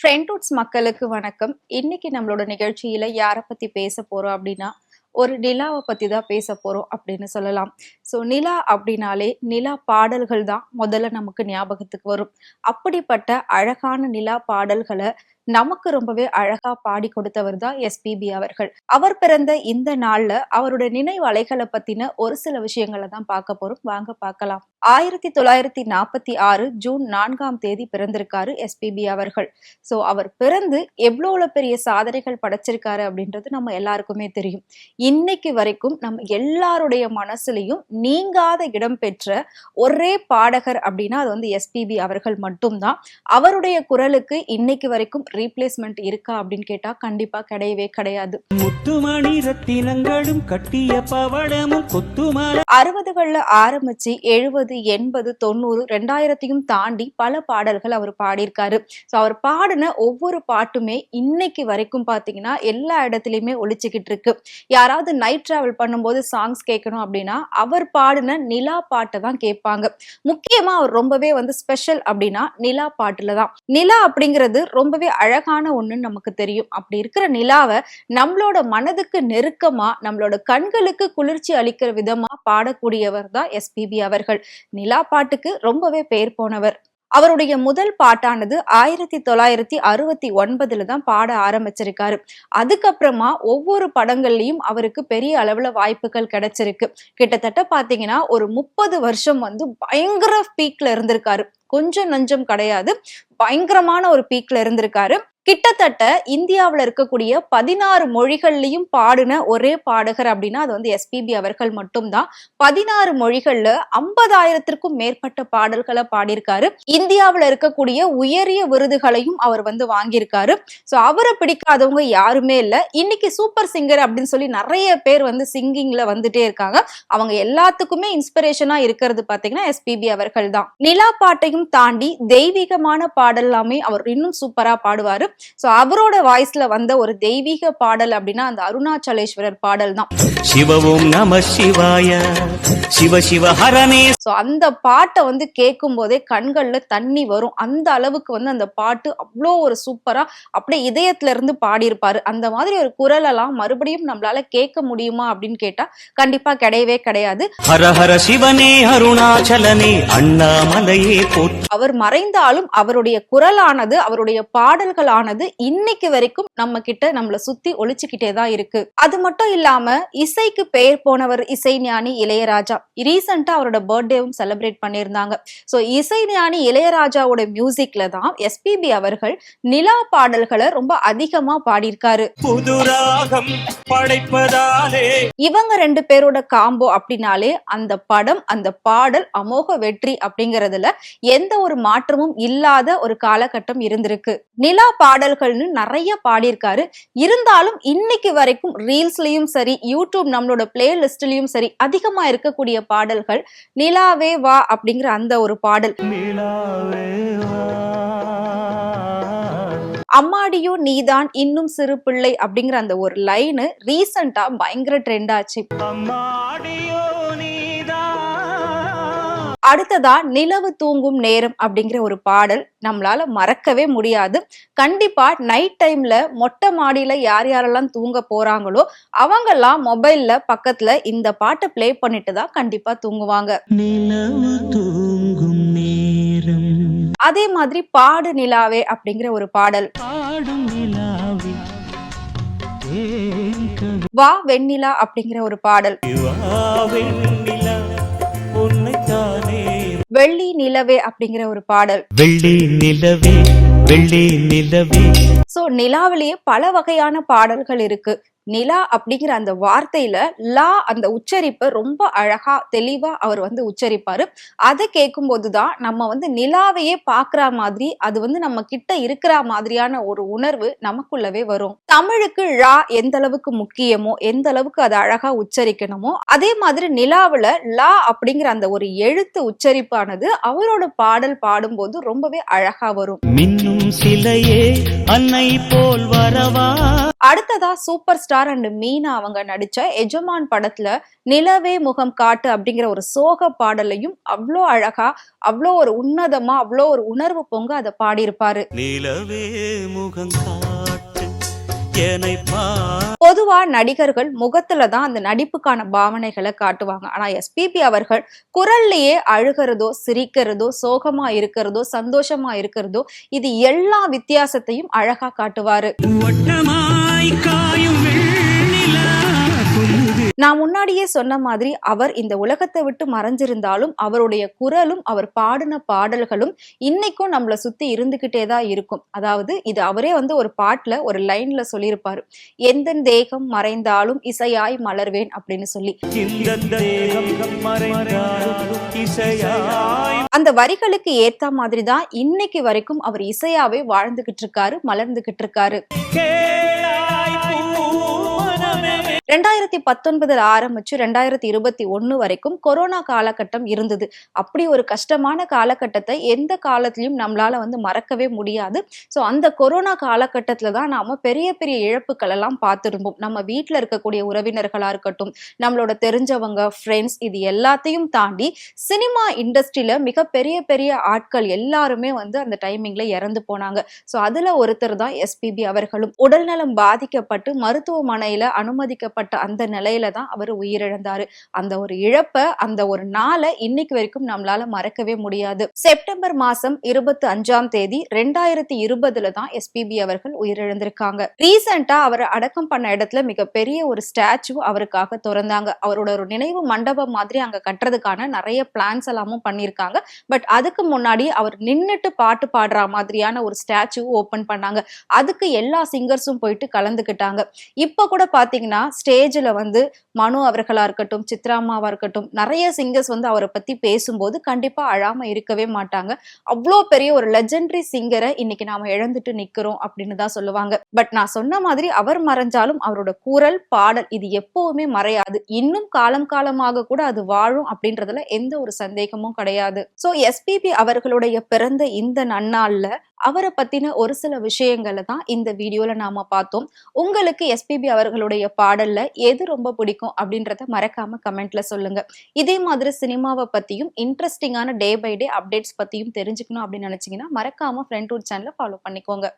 ஃப்ரெண்ட்வுட்ஸ் மக்களுக்கு வணக்கம். இன்னைக்கு நம்மளோட நிகழ்ச்சியில யாரை பத்தி பேச போறோம் அப்படின்னா, ஒரு நிலாவை பத்தி தான் பேச போறோம் அப்படின்னு சொல்லலாம். ஸோ நிலா அப்படின்னாலே நிலா பாடல்கள் தான் முதல்ல நமக்கு ஞாபகத்துக்கு வரும். அப்படிப்பட்ட அழகான நிலா பாடல்களை நமக்கு ரொம்பவே அழகா பாடி கொடுத்தவர் தான் எஸ்பிபி அவர்கள். அவர் பிறந்த இந்த நாள்ல அவருடைய நினைவு அலைகளை பத்தின ஒரு சில விஷயங்களை தான் பார்க்க போறோம். வாங்க பார்க்கலாம். 1946 ஜூன் 4 பிறந்திருக்காரு எஸ்பிபி அவர்கள். ஸோ அவர் பிறந்து எவ்வளவு பெரிய சாதனைகள் படைச்சிருக்காரு அப்படின்றது நம்ம எல்லாருக்குமே தெரியும். இன்னைக்கு வரைக்கும் நம்ம எல்லாருடைய மனசுலையும் நீங்காத இடம் பெற்ற ஒரே பாடகர் அப்படின்னா அது வந்து எஸ்பிபி அவர்கள் மட்டும்தான். அவருடைய குரலுக்கு இன்னைக்கு வரைக்கும் ரீப்ளேஸ்மெண்ட் இருக்கா அப்படின்னு கேட்டா கண்டிப்பா கிடையவே கிடையாது. 60களில் ஆரம்பிச்சு 70, 80, 90, 2000 தாண்டி பல பாடல்கள் அவர் பாடியிருக்காரு. ஸோ அவர் பாடின ஒவ்வொரு பாட்டுமே இன்னைக்கு வரைக்கும் பாத்தீங்கன்னா எல்லா இடத்துலயுமே ஒழிச்சுக்கிட்டு இருக்கு. யாராவது நைட் டிராவல் பண்ணும்போது சாங்ஸ் கேட்கணும் அப்படின்னா அவர் பாடின நிலா பாட்டை தான் கேட்பாங்க. முக்கியமா அவர் ரொம்பவே வந்து ஸ்பெஷல் அப்படின்னா நிலா பாட்டுல தான். நிலா அப்படிங்கிறது ரொம்பவே அழகான ஒண்ணுன்னு நமக்கு தெரியும். அப்படி இருக்கிற நிலாவை நம்மளோட மனதுக்கு நெருக்கமா நம்மளோட கண்களுக்கு குளிர்ச்சி அளிக்கிற விதமா பாடக்கூடியவர் தான் எஸ்பிபி அவர்கள். நிலா பாட்டுக்கு ரொம்பவே பேர் போனவர். அவருடைய முதல் பாட்டானது 1969 தான் பாட ஆரம்பிச்சிருக்காரு. அதுக்கப்புறமா ஒவ்வொரு படங்கள்லயும் அவருக்கு பெரிய அளவுல வாய்ப்புகள் கிடைச்சிருக்கு. கிட்டத்தட்ட பாத்தீங்கன்னா ஒரு 30 வருஷம் வந்து பயங்கர பீக்ல இருந்திருக்காரு. கொஞ்சம் நஞ்சம் கிடையாது, பயங்கரமான ஒரு பீக்ல இருந்திருக்காரு. கிட்டத்தட்ட இந்தியாவில இருக்கக்கூடிய 16 மொழிகள்லயும் பாடின ஒரே பாடகர் அப்படின்னா அது வந்து எஸ்பிபி அவர்கள் மட்டும்தான். 16 மொழிகள்ல 50,000க்கும் மேற்பட்ட பாடல்களை பாடியிருக்காரு. இந்தியாவில இருக்கக்கூடிய உயரிய விருதுகளையும் அவர் வந்து வாங்கியிருக்காரு. ஸோ அவரை பிடிக்காதவங்க யாருமே இல்லை. இன்னைக்கு சூப்பர் சிங்கர் அப்படின்னு சொல்லி நிறைய பேர் வந்து சிங்கிங்ல வந்துட்டே இருக்காங்க. அவங்க எல்லாத்துக்குமே இன்ஸ்பிரேஷனா இருக்கிறது பாத்தீங்கன்னா எஸ்பிபி அவர்கள் தான். நிலா பாட்டையும் தாண்டி தெய்வீகமான பாடல் எல்லாமே அவர் இன்னும் சூப்பரா பாடுவாரு. சோ அவரோட வாய்ஸ்ல வந்த ஒரு தெய்வீக பாடல் அப்படின்னா அந்த அருணாச்சலேஸ்வரர் பாடல் தான். சிவவும் நம சிவாய சிவ சிவ ஹரனே. சோ அந்த பாட்டை வந்து கேட்கும் போதே கண்கள்ல தண்ணி வரும். அந்த அளவுக்கு வந்து அந்த பாட்டு அவ்வளோ ஒரு சூப்பரா அப்படியே இதயத்துல இருந்து பாடியிருப்பாரு. அந்த மாதிரி ஒரு குரல் எல்லாம் மறுபடியும் நம்மளால கேட்க முடியுமா அப்படின்னு கேட்டா கண்டிப்பா கிடையவே கிடையாது. ஹர ஹர சிவனே அருணாச்சலனே அண்ணாமலையே போற்றி. அவர் மறைந்தாலும் அவருடைய குரலானது அவருடைய பாடல்களானது இன்னைக்கு வரைக்கும் நம்ம கிட்ட நம்மள சுத்தி ஒழிச்சுக்கிட்டே தான் இருக்கு. அது மட்டும் இல்லாம இசைக்கு பெயர் போனவர் இசைஞானி இளையராஜா. ரீசெண்டா அவரோட பர்த்டேவும் செலிப்ரேட் பண்ணியிருந்தாங்க. சோ இசைஞானி இளையராஜாவோட மியூசிக்ல தான் எஸ்பிபி அவர்கள் நிலா பாடல்களை ரொம்ப அதிகமா பாடியிருக்காரு. இவங்க 2 பேரோட காம்போ அப்படின்னாலே அந்த படம் அந்த பாடல் அமோக வெற்றி அப்படிங்கறதுல எந்த ஒரு மாற்றமும் இல்லாத ஒரு காலகட்டம் இருந்திருக்கு. நிலா பாடல்கள்னு நிறைய பாடியிருக்காரு. இருந்தாலும் இன்னைக்கு வரைக்கும் ரீல்ஸ்லயும் சரி யூடியூப் நம்மளோட பிளேலிஸ்ட்லயும் சரி அதிகமா இருக்கக்கூடிய பாடல்கள் நிலாவே வா அப்படிங்கிற அந்த ஒரு பாடல். அம்மாடியோ நீதான் இன்னும் சிறு பிள்ளை அப்படிங்கிற அந்த ஒரு லைனு ரீசெண்டா பயங்கர ட்ரெண்ட் ஆச்சு. அடுத்ததா நிலவு தூங்கும் நேரம் அப்படிங்கிற ஒரு பாடல் நம்மளால மறக்கவே முடியாது. கண்டிப்பா நைட் டைம்ல மொட்டை மாடியில யார் யாரெல்லாம் தூங்க போறாங்களோ அவங்க எல்லாம் மொபைல்ல பக்கத்துல இந்த பாட்டை பிளே பண்ணிட்டு தான் கண்டிப்பா தூங்குவாங்க. அதே மாதிரி பாடு நிலாவே அப்படிங்கிற ஒரு பாடல், வா வெண்ணிலா அப்படிங்கிற ஒரு பாடல், வெள்ளி நிலவே அப்படிங்கிற ஒரு பாடல், வெள்ளி நிலவே வெள்ளி நிலவே. சோ நிலாவிலேயே பல வகையான பாடல்கள் இருக்கு. நிலா அப்படிங்கிற அந்த வார்த்தையில லா அந்த உச்சரிப்பை ரொம்ப அழகா தெளிவா அவர் வந்து உச்சரிப்பாரு. அதை கேட்கும் போதுதான் நம்ம வந்து நிலாவையே பாக்குற மாதிரி அது வந்து நம்ம கிட்ட இருக்கிற மாதிரியான ஒரு உணர்வு நமக்குள்ளவே வரும். தமிழுக்கு ழா எந்த அளவுக்கு முக்கியமோ எந்த அளவுக்கு அதை அழகா உச்சரிக்கணுமோ அதே மாதிரி நிலாவுல லா அப்படிங்கிற அந்த ஒரு எழுத்து உச்சரிப்பானது அவரோட பாடல் பாடும்போது ரொம்பவே அழகா வரும். மின்னும் சிலையே அன்னை போல் வரவா. அடுத்ததா சூப்பர் ஸ்டார் அண்ட் மீனா அவங்க நடிச்ச எஜமான் படத்துல நிலவே முகம் காட்டு அப்படிங்கிற ஒரு சோக பாடலையும் அவ்வளோ அழகா, அவ்வளோ ஒரு உன்னதமா, அவ்வளோ ஒரு உணர்வு பொங்க அதை பாடியிருப்பாரு. நிலவே முகம் காட்டு என்னை பொதுவா நடிகர்கள் முகத்துல தான் அந்த நடிப்புக்கான பாவனைகளை காட்டுவாங்க. ஆனா எஸ்பிபி அவர்கள் குரல்லையே அழுகிறதோ, சிரிக்கிறதோ, சோகமா இருக்கிறதோ, சந்தோஷமா இருக்கிறதோ, இது எல்லா வித்தியாசத்தையும் அழகா காட்டுவாரு. நான் முன்னாடியே சொன்ன மாதிரி அவர் இந்த உலகத்தை விட்டு மறைஞ்சிருந்தாலும் அவருடைய குரலும் அவர் பாடின பாடல்களும் இன்னைக்கும் நம்மள சுத்தி இருந்துகிட்டே தான் இருக்கும். அதாவது இது அவரே ஒரு பாட்டுல ஒரு லைன்ல சொல்லியிருப்பாரு, எந்த தேகம் மறைந்தாலும் இசையாய் மலர்வேன் அப்படின்னு சொல்லி. அந்த வரிகளுக்கு ஏத்த மாதிரி தான் இன்னைக்கு வரைக்கும் அவர் இசையாவே வாழ்ந்துகிட்டு இருக்காரு, மலர்ந்துகிட்டு இருக்காரு. 2019 ஆரம்பிச்சு 2021 வரைக்கும் கொரோனா காலகட்டம் இருந்தது. அப்படி ஒரு கஷ்டமான காலகட்டத்தை எந்த காலத்திலயும் நம்மளால மறக்கவே முடியாது. சோ அந்த கொரோனா காலகட்டத்துல தான் நாம பெரிய பெரிய இழப்புகள் எல்லாம் பார்த்திருப்போம். நம்ம வீட்டுல இருக்கக்கூடிய உறவினர்களா இருக்கட்டும், நம்மளோட தெரிஞ்சவங்க, ஃப்ரெண்ட்ஸ், இது எல்லாத்தையும் தாண்டி சினிமா இண்டஸ்ட்ரியில மிக பெரிய பெரிய ஆட்கள் எல்லாருமே அந்த டைமிங்ல இறந்து போனாங்க. சோ அதுல ஒருத்தர் தான் எஸ்பிபி அவர்களும். உடல்நலம் பாதிக்கப்பட்டு மருத்துவமனையில அனுமதிக்கப்பட்ட அந்த நிலையில தான் அவர் உயிரிழந்தாரு. அந்த ஒரு இழப்ப, அந்த ஒரு நாளை இன்னைக்கு வரைக்கும் நம்மளால மறக்கவே முடியாது. செப்டம்பர் மாசம் 25ஆம் தேதி 2020 தான் எஸ்பிபி அவர்கள் உயிரிழந்திருக்காங்க. ரீசெண்டா அவர் அடக்கம் பண்ண இடத்துல மிகப்பெரிய ஒரு ஸ்டாச்சு அவருக்காக திறந்தாங்க. அவரோட ஒரு நினைவு மண்டபம் மாதிரி அங்க கட்டுறதுக்கான நிறைய பிளான்ஸ் எல்லாமும் பண்ணிருக்காங்க. பட் அதுக்கு முன்னாடி அவர் நின்னுட்டு பாட்டு பாடுற மாதிரியான ஒரு ஸ்டாச்சு ஓபன் பண்ணாங்க. அதுக்கு எல்லா சிங்கர்ஸும் போயிட்டு கலந்துக்கிட்டாங்க. இப்ப கூட பாத்தீங்கன்னா ஸ்டேஜ்ல மனு அவர்களா இருக்கட்டும், சித்ராமாவா இருக்கட்டும், நிறைய சிங்கர்ஸ் அவரை பத்தி பேசும்போது கண்டிப்பா அழாம இருக்கவே மாட்டாங்க. அவ்வளோ பெரிய ஒரு லெஜெண்டரி சிங்கரை இன்னைக்கு நாம இழந்துட்டு நிக்கிறோம் அப்படின்னு தான் சொல்லுவாங்க. பட் நான் சொன்ன மாதிரி அவர் மறைஞ்சாலும் அவரோட குரல், பாடல் இது எப்பவுமே மறையாது. இன்னும் காலம் காலமாக கூட அது வாழும் அப்படின்றதுல எந்த ஒரு சந்தேகமும் கிடையாது. சோ எஸ்பிபி அவர்களுடைய பிறந்த இந்த நன்னாள்ல அவரை பத்தின ஒரு சில விஷயங்களை தான் இந்த வீடியோல நாம பார்த்தோம். உங்களுக்கு எஸ்பிபி அவர்களுடைய பாடல்ல எது ரொம்ப பிடிக்கும் அப்படின்றத மறக்காம கமெண்ட்ல சொல்லுங்க. இதே மாதிரி சினிமாவை பத்தியும் இன்ட்ரெஸ்டிங்கான டே பை டே அப்டேட்ஸ் பத்தியும் தெரிஞ்சுக்கணும் அப்படின்னு நினைச்சீங்கன்னா மறக்காம ஃப்ரெண்ட் ரூட் சேனலை ஃபாலோ பண்ணிக்கோங்க.